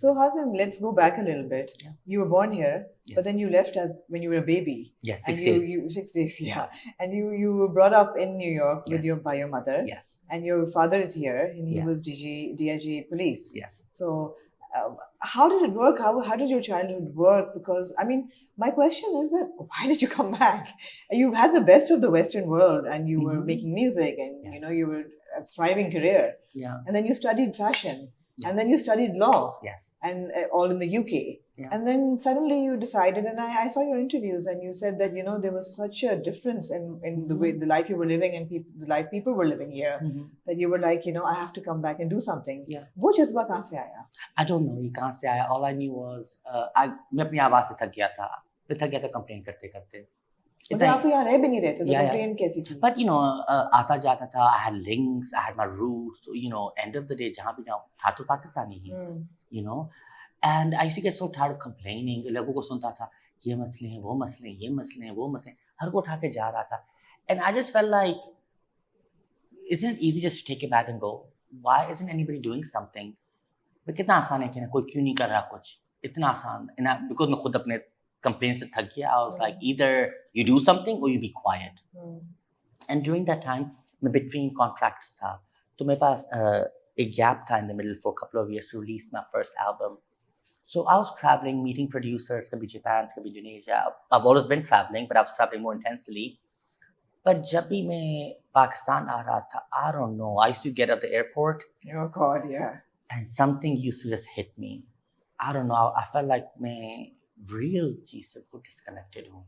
So Hazim, let's go back a little bit. Yeah. You were born here, Yes. but then you left as when you were a baby. Yes, And 6 days. You 6 days, And you were brought up in New York with Yes. by your mother. Yes. And your father is here, and he Yes. was DIG police. Yes. So how did it work? How did your childhood work? Because I mean, my question is that why did you come back? You've had the best of the Western world, and you were making music, and Yes. you know you were a thriving career. Yeah. And then you studied fashion. Yeah. And then you studied law. Yes. And all in the UK. Yeah. And then suddenly you decided, and I saw your interviews, and you said that, you know, there was such a difference in the way, the life you were living and the life people were living here, that you were like, you know, I have to come back and do something. Yeah. वो जज्बा कहाँ से आया? I don't know, ये कहाँ से आया? All I knew was, मैं अपनी आवाज़ से थक गया था complain करते. मतलब आप तो यहाँ रह भी नहीं रहे थे, तो complain कैसी थी? But you know, आता जाता था, I had links, I had my roots, so, you know, end of the day जहाँ भी जाऊँ था तो पाकिस्तानी ही, you know, and I used to get so tired of complaining. लोगों को सुनता था, ये मसले हैं, वो मसले हैं, ये मसले हैं, वो मसले हैं, हर को उठा के जा रहा था, and I just felt like, isn't it easy just to take it back and go? Why isn't anybody doing something? But कितना आसान है कि ना कोई क्यों नहीं कर रहा कुछ, इतना आसान, and because मैं खुद अपने complaints से थक गया, I was like, either you do something or you be quiet. And during that time, मैं between contracts था, तो मेरे पास एक gap था in the middle for a couple of years to release my first album. So I was traveling, meeting producers, कभी Japan, कभी Indonesia. I've always been traveling, but I was traveling more intensely. But जब भी मैं पाकिस्तान आ रहा था, I don't know, I used to get at the airport. Oh God, yeah. And something used to just hit me. I don't know, I felt like मैं real चीज़ से बहुत disconnected हूँ.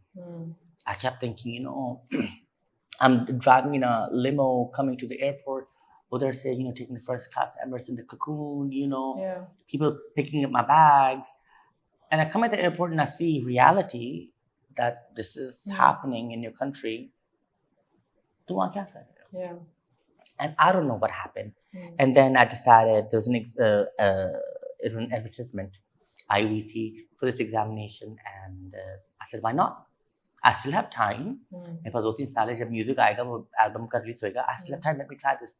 I kept thinking, you know, I'm driving in a limo coming to the airport. Other say, you know, taking the first class Emirates in the cocoon, you know, people picking up my bags. And I come at the airport and I see reality that this is happening in your country. Yeah. And I don't know what happened. And then I decided there was an advertisement, IUT, for this examination. And I said, why not? I still have time. मेरे पास 2-3 साल है, जब music आएगा वो album का release होएगा. I still have time, let me try this.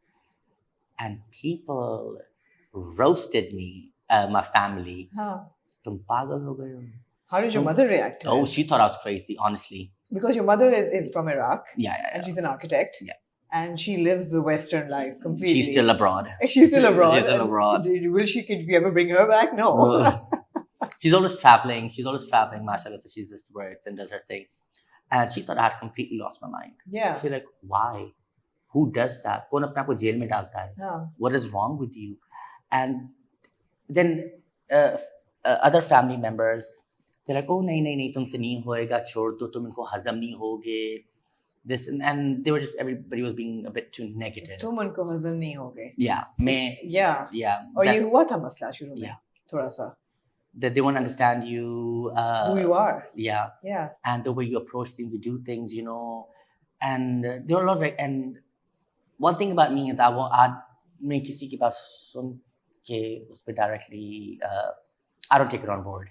And people roasted me, my family. तुम पागल हो गए हो. How did your mother react to it? She thought I was crazy, honestly. Because your mother is from Iraq. Yeah. And she's an architect. Yeah. And she lives the Western life completely. She's still abroad. She's still abroad. She's still abroad. Could you ever bring her back? No. She's always traveling, mashallah, so she just works and does her thing. And she thought I had completely lost my mind. Yeah. She's like, why? Who does that? कौन अपने आप को jail में डालता है? What is wrong with you? And then other family members, they're like, oh नहीं तुमसे नहीं होएगा, छोड़ दो, तुम इनको हजम नहीं होगे. This and they were just, everybody was being a bit too negative. तुम उनको हजम नहीं होगे. Yeah, मैं. Yeah. और ये हुआ था मसला शुरू में. Yeah. थोड़ा सा. That they won't understand you. Who you are. Yeah. And the way you approach things, you do things, you know. And there were a lot of, and one thing about me is मैं किसी की बात सुन के उस पे directly, I don't take it on board.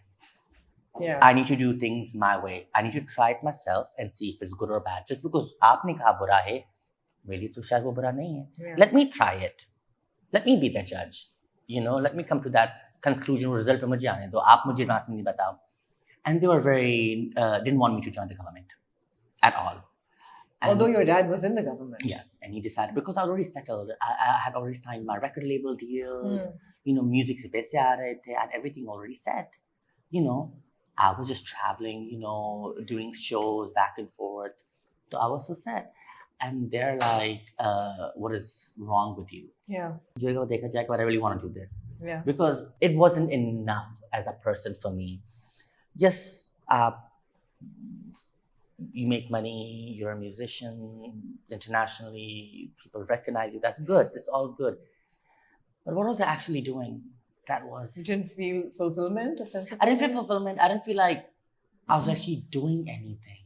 Yeah. I need to do things my way. I need to try it myself and see if it's good or bad. Just because आपने कहा बुरा है, मेरे लिए तो शायद वो बुरा नहीं है. Yeah. Let me try it. Let me be the judge. You know, let me come to that conclusion or result पे मुझे आने दो. आप मुझे ना नहीं बताओ. And they were very, didn't want me to join the government at all. And although your dad was in the government. Yes, and he decided, because I was already settled, I had already signed my record label deals, you know, music se paise aa rahe the, I had everything already set. You know, I was just traveling, you know, doing shows back and forth. So I was so sad. And they're like, what is wrong with you? Yeah. But I really want to do this. Yeah. Because it wasn't enough as a person for me. Just, you make money, you're a musician, internationally, people recognize you, that's good, it's all good. But what was I actually doing? That was... You didn't feel fulfillment, a sense of... I didn't feel fulfillment, I didn't feel like I was actually doing anything.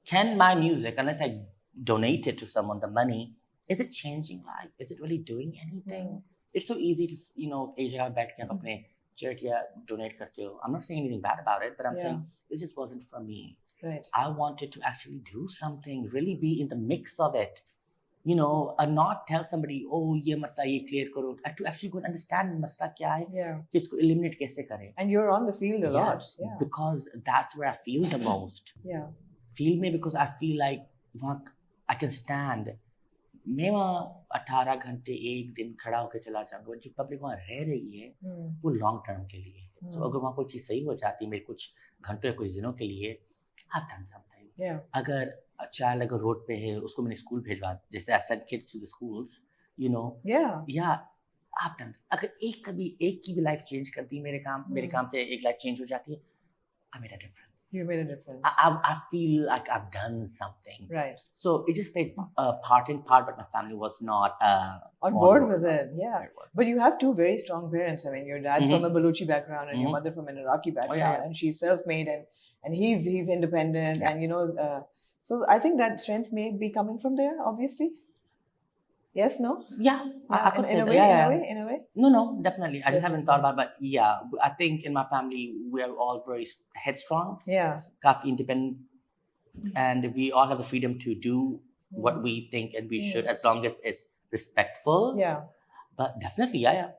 Can my music, unless I donate it to someone, the money, is it changing life? Is it really doing anything? It's so easy to, you know, Asia back ke apne charity donate karte ho. I'm not saying anything bad about it, but I'm saying it just wasn't for me. Right. I wanted to actually do something, really be in the mix of it. you know, not tell somebody, oh, ये मसला ये clear करो, to actually go and understand मसला क्या है, कि इसको eliminate कैसे करें. And you're on the field a lot. Yeah. Because that's where I feel the most. Field में because I feel like वहाँ I can stand. मैं वहाँ 18 घंटे एक दिन खड़ा होकर चला जाऊँगा. जो पब्लिक वहाँ रह रही है, वो long term के लिए. So अगर वहाँ कोई चीज़ सही हो जाती है मेरे कुछ घंटों या कुछ दिनों के लिए, I've done something. अगर चाइल्ड अगर रोड पे है उसको मैंने स्कूल भेजवा, जैसे I send kids to the schools, you know. I've done. अगर एक की भी लाइफ चेंज कर दी मेरे काम से एक लाइफ चेंज हो जाती है, I made a difference. You made a difference. I feel like I've done something. Right. So it just played part, but my family was not on board with it. Yeah. But you have two very strong parents. I mean, your dad from a Baluchi background and your mother from an Iraqi background, and she's self-made and he's independent, and you know. So I think that strength may be coming from there, obviously. Yes, no? Yeah. I could say in a way. No, definitely. I just haven't thought about it, but yeah, I think in my family, we're all very headstrong. Yeah. Kafi independent. And we all have the freedom to do what we think and we should, as long as it's respectful. Yeah. But definitely, yeah.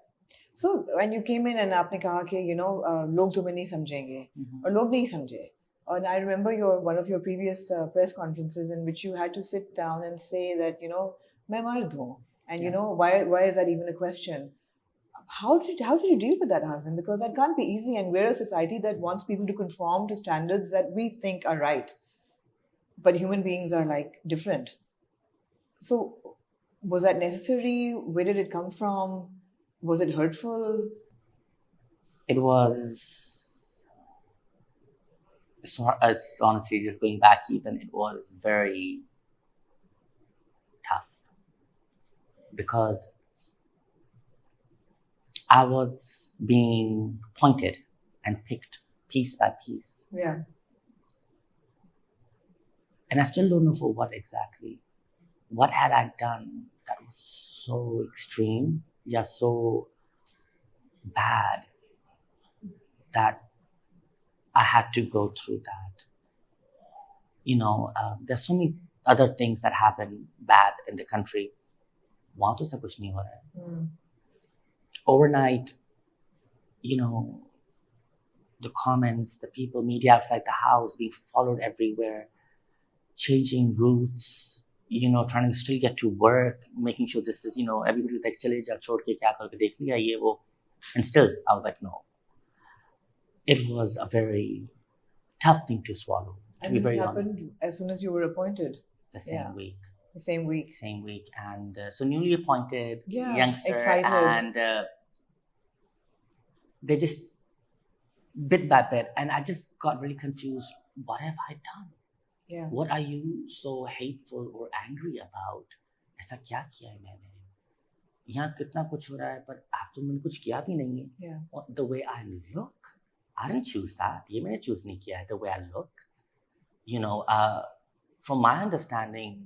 So when you came in and आपने कहा कि, you know, लोग तुम्हें नहीं समझेंगे और लोग नहीं समझे. And I remember one of your previous press conferences in which you had to sit down and say that, you know, मैं मर्द हूँ. And you know, why is that even a question? How did you deal with that, Hazim? Because that can't be easy, and we're a society that wants people to conform to standards that we think are right. But human beings are like different. So was that necessary? Where did it come from? Was it hurtful? It was, so it's honestly just going back even, it was very tough. Because I was being pointed and picked piece by piece. Yeah. And I still don't know for what exactly. What had I done that was so extreme, so bad, that I had to go through that? You know, there's so many other things that happen bad in the country. वहाँ तो सब कुछ नहीं हो रहा है. Overnight, you know, the comments, the people, media outside the house, being followed everywhere, changing routes, you know, trying to still get to work, making sure this is, you know, everybody was like, चले जाओ छोड़ के क्या करोगे देख लिया ये वो, and still I was like, no. It was a very tough thing to swallow. And this happened as soon as you were appointed. The same week. The same week. Same week. And so newly appointed, youngster, excited. And they just bit by bit. And I just got really confused. What have I done? Yeah. What are you so hateful or angry about? ऐसा क्या किया है मैंने? यहाँ कितना कुछ हो रहा है पर आप तो मैंने कुछ किया भी नहीं है. Yeah. The way I look, I didn't choose that. ये मैंने choose नहीं किया है. The way I look, you know, from my understanding,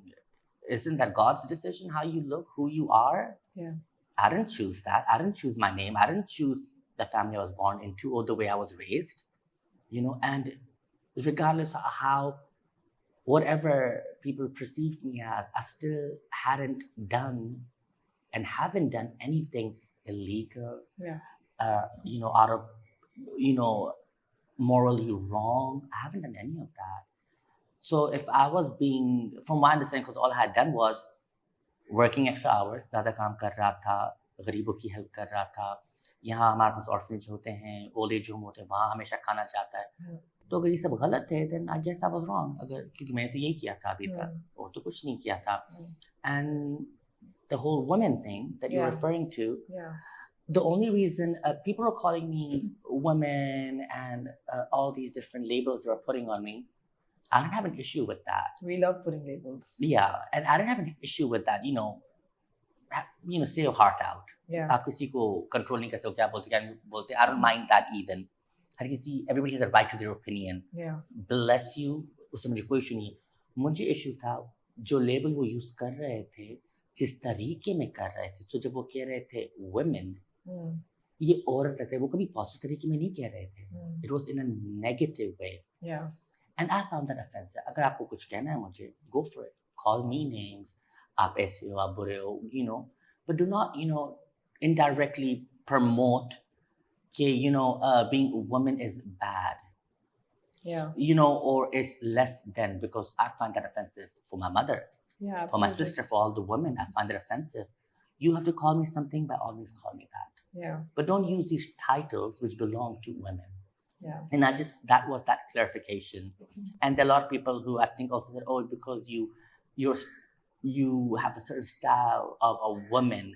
isn't that God's decision how you look, who you are? Yeah. I didn't choose that. I didn't choose my name. I didn't choose the family I was born into or the way I was raised, you know. And regardless of how, whatever people perceived me as, I still hadn't done and haven't done anything illegal. Yeah. You know, out of, you know, morally wrong. I haven't done any of that. So if I was being, from my understanding, because all I had done was working extra hours, ज़्यादा काम कर रहा था, गरीबों की help कर रहा था. यहाँ हमारे पास ऑर्फनेज होते हैं, ओल्ड एज होम होते हैं, वहाँ हमेशा खाना जाता है. तो अगर ये सब गलत है, then I guess I was wrong. अगर क्योंकि मैंने तो यही किया था अभी तक, और तो कुछ नहीं किया था. And the whole women thing that you're referring to, the only reason people are calling me women and all these different labels they were putting on me, I don't have an issue with that. We love putting labels. Yeah, and I don't have an issue with that. You know, say your heart out. Yeah. आप किसी को control नहीं कर सकते, क्या बोलते क्या नहीं बोलते. I don't mind that even. हर किसी, everybody has a right to their opinion. Yeah. Bless you. उससे मुझे कोई issue नहीं है. मुझे issue था जो label वो use कर रहे थे, जिस तरीके में कर रहे थे. So जब वो कह रहे थे women, ये औरत लगता है, वो कभी positive तरीके में नहीं कह रहे थे. It was in a negative way. Yeah. And I found that offensive. अगर आपको कुछ कहना है मुझे, go for it. Call me names. aap aise ho, aap bure ho, you know, but do not, you know, indirectly promote being a woman is bad. Yeah. You know, or it's less than, because I find that offensive for my mother, Yeah, for my absolutely. sister, for all the women. I find that offensive. You have to call me something, by all means call me that. Yeah. But don't use these titles which belong to women. Yeah. And that was that clarification. And there are a lot of people who I think also said, oh, because you have a certain style of a woman,